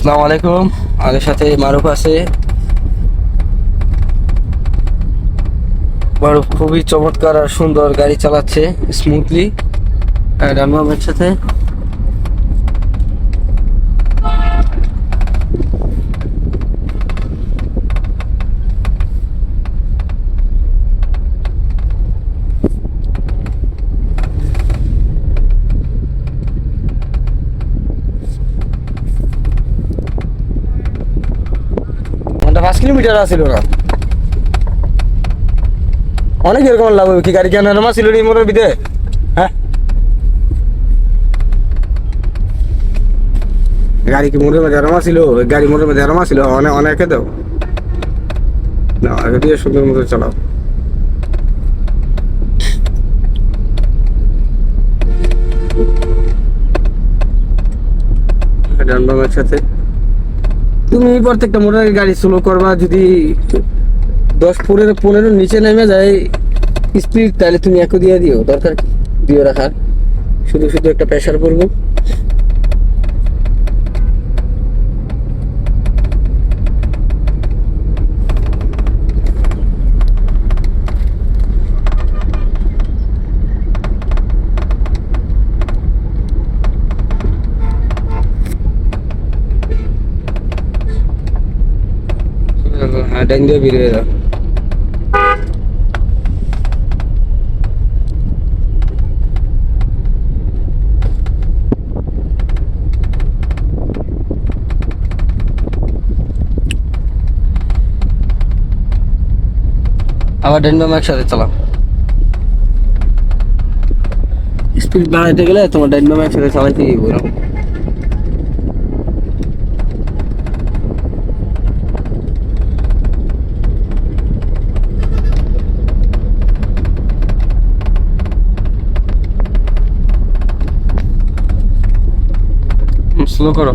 আসসালামু আলাইকুম। আমাদের সাথে মারুফ আছে। মারুফ খুবই চমৎকার আর সুন্দর গাড়ি চালাচ্ছে স্মুথলি। ডানমামের সাথে ঘন্টা 5 কিলোমিটার আসছিল না, অনেক এরকম লাভ হবে কি গাড়ি কেন নামা ছিল নি মোটর বিদে। হ্যাঁ, গাড়ি কি মোটর মধ্যে আরামা ছিল? গাড়ি মোটর মধ্যে আরামা ছিল অনেক অনেকে দাও না, আগে দিয়ে সুন্দর মতো চালাও। ডানবাম একসাথে। তুমি প্রত্যেকটা মোটরের গাড়ি স্লো করবা, যদি 10-15 নিচে নেমে যায় স্পিড, তাহলে তুমি একটু দিয়ে দিও, দরকার দিও রাখার, শুধু শুধু একটা প্রেশার পড়বো। হ্যাঁ, ডাইন দিয়ে বেরিয়ে যাও। আবার ডাইন বাম একসাথে চালাও। স্পিড বাড়াইতে গেলে তোমার ডাইন বাম একসাথে চালাইতে বলো। স্লো করো।